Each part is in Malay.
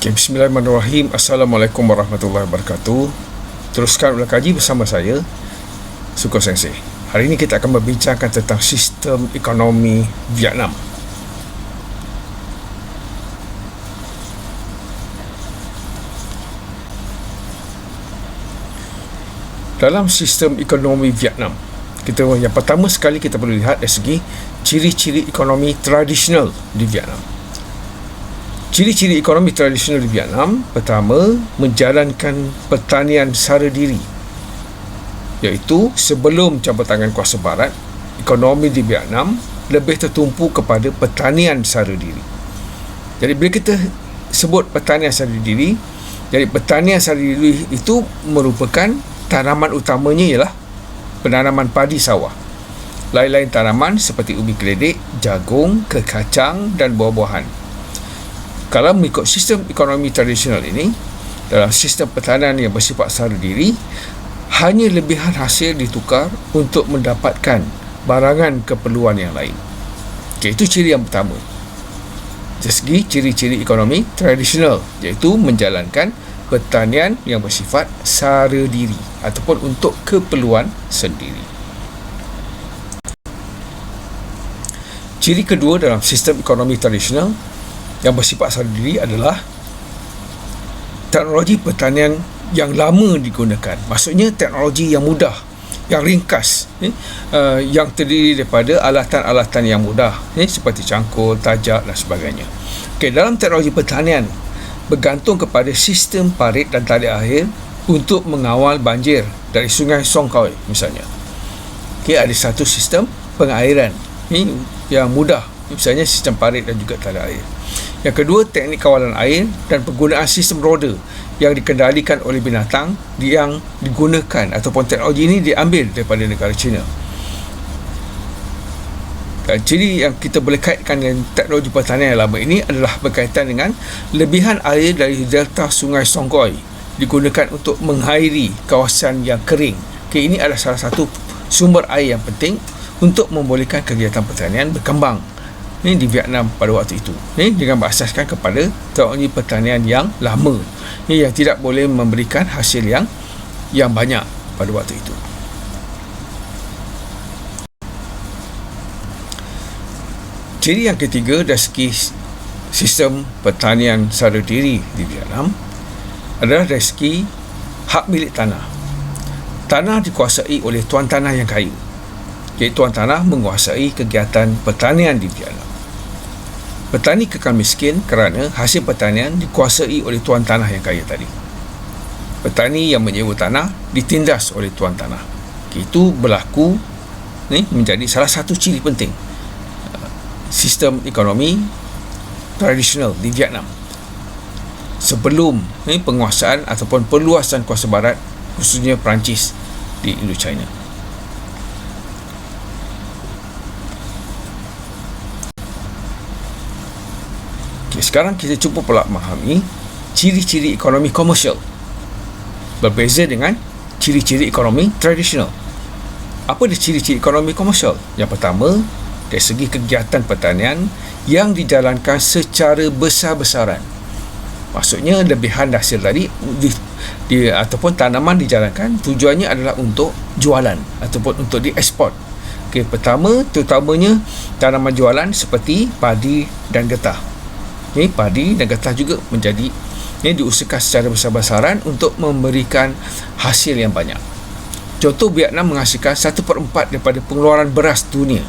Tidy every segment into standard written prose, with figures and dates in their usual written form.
Okay, Bismillahirrahmanirrahim. Assalamualaikum warahmatullahi wabarakatuh. Teruskan ulang kaji bersama saya, Suko Sensei. Hari ini kita akan membincangkan tentang sistem ekonomi Vietnam. Dalam sistem ekonomi Vietnam, yang pertama sekali kita perlu lihat dari segi ciri-ciri ekonomi tradisional di Vietnam. Ciri-ciri ekonomi tradisional di Vietnam, pertama, menjalankan pertanian sara diri, iaitu sebelum campur tangan kuasa barat, ekonomi di Vietnam lebih tertumpu kepada pertanian sara diri. Jadi bila kita sebut pertanian sara diri, jadi pertanian sara diri itu merupakan tanaman utamanya ialah penanaman padi sawah. Lain-lain tanaman seperti ubi keledek, jagung, kekacang dan buah-buahan. Kalau mengikut sistem ekonomi tradisional ini, dalam sistem pertanian yang bersifat sara diri, hanya lebihan hasil ditukar untuk mendapatkan barangan keperluan yang lain. Okay, itu ciri yang pertama. Dari segi ciri-ciri ekonomi tradisional, iaitu menjalankan pertanian yang bersifat sara diri ataupun untuk keperluan sendiri. Ciri kedua dalam sistem ekonomi tradisional yang bersifat sara diri adalah teknologi pertanian yang lama digunakan. Maksudnya teknologi yang mudah, yang ringkas, yang terdiri daripada alatan-alatan yang mudah, seperti cangkul, tajak dan sebagainya. Okay, dalam teknologi pertanian bergantung kepada sistem parit dan tali air untuk mengawal banjir dari sungai Song Koi misalnya. Okay, ada satu sistem pengairan yang mudah, misalnya sistem parit dan juga tali air. Yang kedua, teknik kawalan air dan penggunaan sistem roda yang dikendalikan oleh binatang yang digunakan, ataupun teknologi ini diambil daripada negara China. Dan ciri yang kita boleh kaitkan dengan teknologi pertanian yang lama ini adalah berkaitan dengan lebihan air dari delta sungai Song Koi digunakan untuk mengairi kawasan yang kering. Okay, ini adalah salah satu sumber air yang penting untuk membolehkan kegiatan pertanian berkembang di Vietnam pada waktu itu, dengan berasaskan kepada teknologi pertanian yang lama, yang tidak boleh memberikan hasil yang banyak pada waktu itu. Ciri yang ketiga dari segi sistem pertanian sara diri di Vietnam adalah dari segi hak milik tanah. Tanah dikuasai oleh tuan tanah yang kaya, iaitu tuan tanah menguasai kegiatan pertanian di Vietnam. Petani kekal miskin kerana hasil pertanian dikuasai oleh tuan tanah yang kaya tadi. Petani yang menyewa tanah ditindas oleh tuan tanah. Itu berlaku menjadi salah satu ciri penting sistem ekonomi tradisional di Vietnam sebelum penguasaan ataupun perluasan kuasa barat, khususnya Perancis di Indochina. Sekarang kita cuba pula memahami ciri-ciri ekonomi komersial berbeza dengan ciri-ciri ekonomi tradisional. Apa dia ciri-ciri ekonomi komersial? Yang pertama, dari segi kegiatan pertanian yang dijalankan secara besar-besaran. Maksudnya lebihan hasil tadi ataupun tanaman dijalankan tujuannya adalah untuk jualan ataupun untuk diekspor. Okay, pertama, terutamanya tanaman jualan seperti padi dan getah. Padi dan getah juga menjadi diusahakan secara besar-besaran untuk memberikan hasil yang banyak. Contoh, Vietnam menghasilkan 1/4 daripada pengeluaran beras dunia,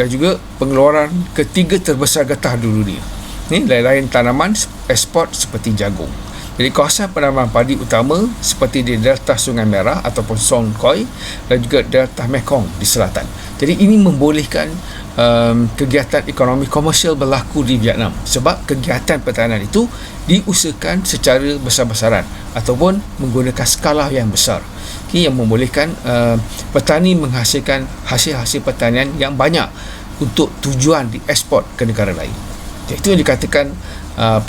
dan juga pengeluaran ketiga terbesar getah di dunia. Lain-lain tanaman ekspor seperti jagung. Jadi kawasan penanaman padi utama seperti di delta Sungai Merah ataupun Song Koi dan juga delta Mekong di selatan. Jadi ini membolehkan kegiatan ekonomi komersial berlaku di Vietnam sebab kegiatan pertanian itu diusahakan secara besar-besaran ataupun menggunakan skala yang besar, yang membolehkan petani menghasilkan hasil-hasil pertanian yang banyak untuk tujuan diekspor ke negara lain. Itu yang dikatakan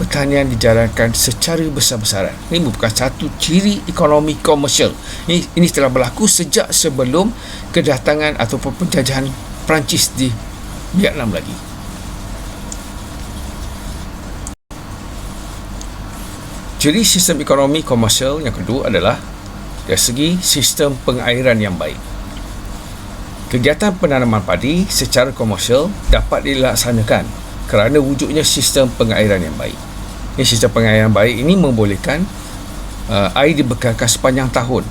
pertanian dijalankan secara besar-besaran. Ini merupakan satu ciri ekonomi komersial. Ini telah berlaku sejak sebelum kedatangan ataupun penjajahan Perancis di Vietnam lagi. Ciri sistem ekonomi komersial yang kedua adalah dari segi sistem pengairan yang baik. Kegiatan penanaman padi secara komersial dapat dilaksanakan kerana wujudnya sistem pengairan yang baik. Sistem pengairan yang baik ini membolehkan air dibekalkan sepanjang tahun,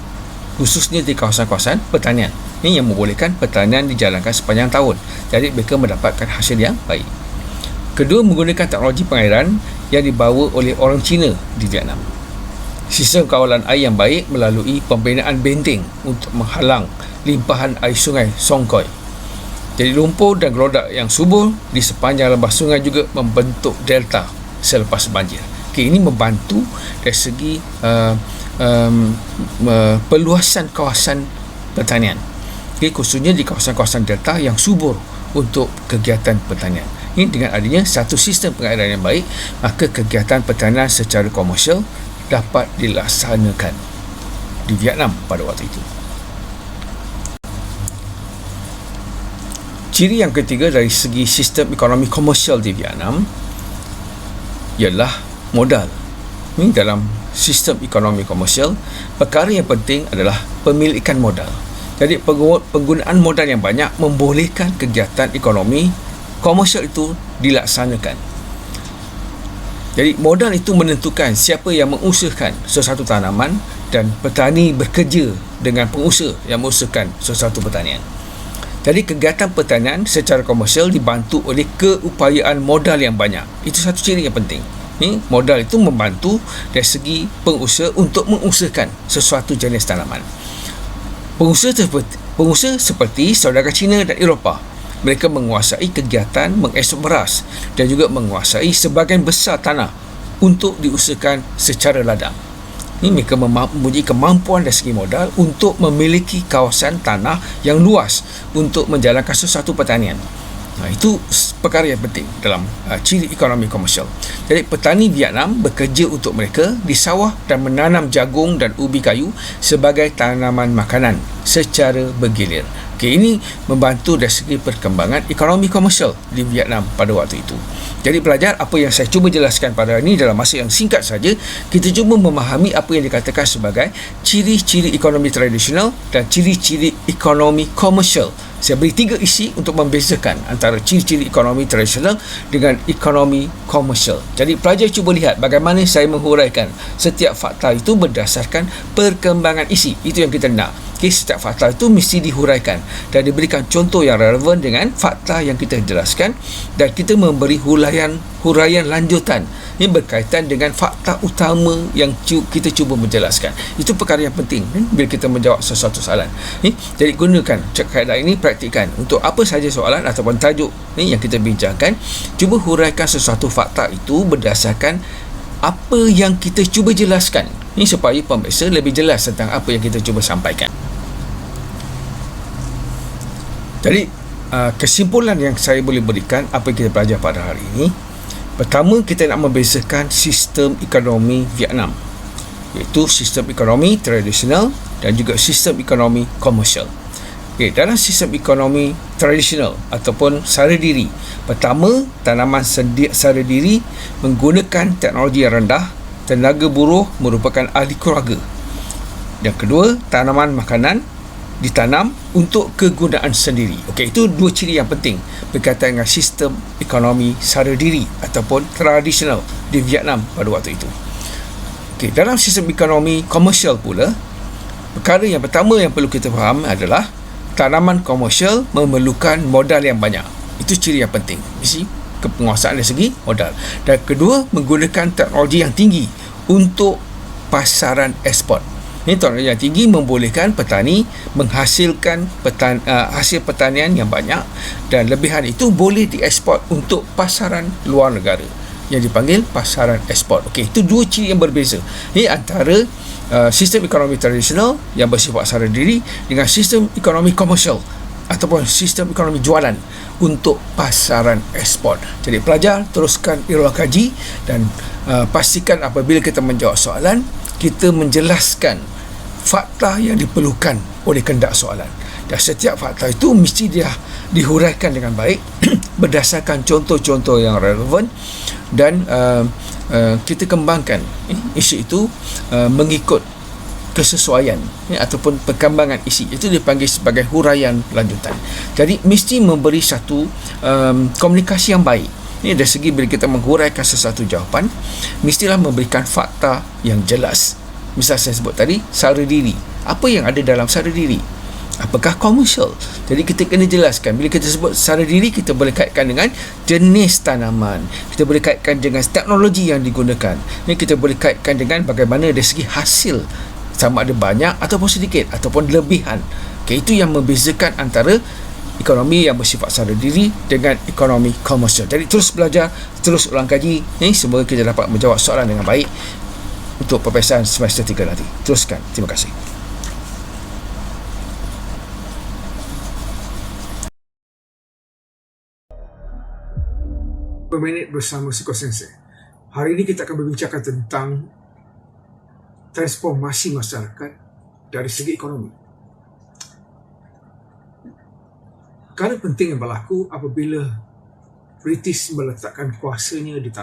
khususnya di kawasan-kawasan pertanian. Ini yang membolehkan pertanian dijalankan sepanjang tahun, jadi mereka mendapatkan hasil yang baik. Kedua, menggunakan teknologi pengairan yang dibawa oleh orang Cina di Vietnam. Sistem kawalan air yang baik melalui pembinaan benteng untuk menghalang limpahan air sungai Song Koi. Jadi lumpur dan gelodak yang subur di sepanjang lembah sungai juga membentuk delta selepas banjir. Ini membantu dari segi perluasan kawasan pertanian, khususnya di kawasan-kawasan delta yang subur untuk kegiatan pertanian. Ini dengan adanya satu sistem pengairan yang baik, maka kegiatan pertanian secara komersial dapat dilaksanakan di Vietnam pada waktu itu. Ciri yang ketiga dari segi sistem ekonomi komersial di Vietnam ialah modal. Ini dalam sistem ekonomi komersial, perkara yang penting adalah pemilikan modal. Jadi penggunaan modal yang banyak membolehkan kegiatan ekonomi komersial itu dilaksanakan. Jadi modal itu menentukan siapa yang mengusahakan sesuatu tanaman, dan petani bekerja dengan pengusaha yang mengusahakan sesuatu pertanian. Jadi kegiatan pertanian secara komersial dibantu oleh keupayaan modal yang banyak. Itu satu ciri yang penting. Modal itu membantu dari segi pengusaha untuk mengusahakan sesuatu jenis tanaman. Pengusaha seperti saudara Cina dan Eropah, mereka menguasai kegiatan mengekspor beras dan juga menguasai sebahagian besar tanah untuk diusahakan secara ladang. Mereka mempunyai kemampuan dari segi modal untuk memiliki kawasan tanah yang luas untuk menjalankan sesuatu pertanian. Itu perkara yang penting dalam ciri ekonomi komersial. Jadi petani Vietnam bekerja untuk mereka di sawah dan menanam jagung dan ubi kayu sebagai tanaman makanan secara bergilir. Ini membantu dari segi perkembangan ekonomi komersial di Vietnam pada waktu itu. Jadi pelajar, apa yang saya cuba jelaskan pada hari ini dalam masa yang singkat saja, kita cuba memahami apa yang dikatakan sebagai ciri-ciri ekonomi tradisional dan ciri-ciri ekonomi komersial. Saya beri 3 isi untuk membezakan antara ciri-ciri ekonomi tradisional dengan ekonomi komersial. Jadi pelajar cuba lihat bagaimana saya menghuraikan setiap fakta itu berdasarkan perkembangan isi. Itu yang kita nak. Setiap fakta itu mesti dihuraikan dan diberikan contoh yang relevan dengan fakta yang kita jelaskan, dan kita memberi huraian lanjutan ini berkaitan dengan fakta utama yang kita cuba menjelaskan. Itu perkara yang penting bila kita menjawab sesuatu soalan. Jadi gunakan kaedah ini, praktikkan untuk apa sahaja soalan ataupun tajuk yang kita bincangkan. Cuba huraikan sesuatu fakta itu berdasarkan apa yang kita cuba jelaskan, supaya pembaca lebih jelas tentang apa yang kita cuba sampaikan. Jadi kesimpulan yang saya boleh berikan apa yang kita belajar pada hari ini, pertama, kita nak membezakan sistem ekonomi Vietnam, iaitu sistem ekonomi tradisional dan juga sistem ekonomi komersial. Dalam sistem ekonomi tradisional ataupun sara diri, pertama, tanaman sara diri menggunakan teknologi yang rendah, tenaga buruh merupakan ahli keluarga. Yang kedua, tanaman makanan ditanam untuk kegunaan sendiri. Itu 2 ciri yang penting berkaitan dengan sistem ekonomi sara diri ataupun tradisional di Vietnam pada waktu itu. Dalam sistem ekonomi komersial pula, perkara yang pertama yang perlu kita faham adalah tanaman komersial memerlukan modal yang banyak. Itu ciri yang penting, mesti kepenguasaan dari segi modal. Dan kedua, menggunakan teknologi yang tinggi untuk pasaran ekspor. Teknologi yang tinggi membolehkan petani menghasilkan hasil pertanian yang banyak, dan lebihan itu boleh diekspor untuk pasaran luar negara yang dipanggil pasaran ekspor. Itu 2 ciri yang berbeza. Ini antara sistem ekonomi tradisional yang bersifat sara diri dengan sistem ekonomi komersial ataupun sistem ekonomi jualan untuk pasaran ekspor. Jadi pelajar, teruskan irau kaji dan pastikan apabila kita menjawab soalan, kita menjelaskan fakta yang diperlukan oleh kehendak soalan, dan setiap fakta itu mesti dia dihuraikan dengan baik berdasarkan contoh-contoh yang relevan, dan kita kembangkan isu itu mengikut kesesuaian ataupun perkembangan isi. Itu dipanggil sebagai huraian lanjutan. Jadi mesti memberi satu komunikasi yang baik. Ini dari segi bila kita menghuraikan sesuatu jawapan, mestilah memberikan fakta yang jelas. Misal saya sebut tadi, sara diri. Apa yang ada dalam sara diri? Apakah komersial? Jadi kita kena jelaskan. Bila kita sebut sara diri, kita boleh kaitkan dengan jenis tanaman, kita boleh kaitkan dengan teknologi yang digunakan, ini kita boleh kaitkan dengan bagaimana dari segi hasil, sama ada banyak ataupun sedikit ataupun lebihan. Itu yang membezakan antara ekonomi yang bersifat sara diri dengan ekonomi komersial. Jadi terus belajar, terus ulang kaji. Semoga kita dapat menjawab soalan dengan baik untuk peperiksaan semester 3 nanti. Teruskan. Terima kasih. Minit bersama Psikosensei. Hari ini kita akan berbincangkan tentang transformasi masyarakat dari segi ekonomi. Perkara penting yang berlaku apabila British meletakkan kuasanya di tanah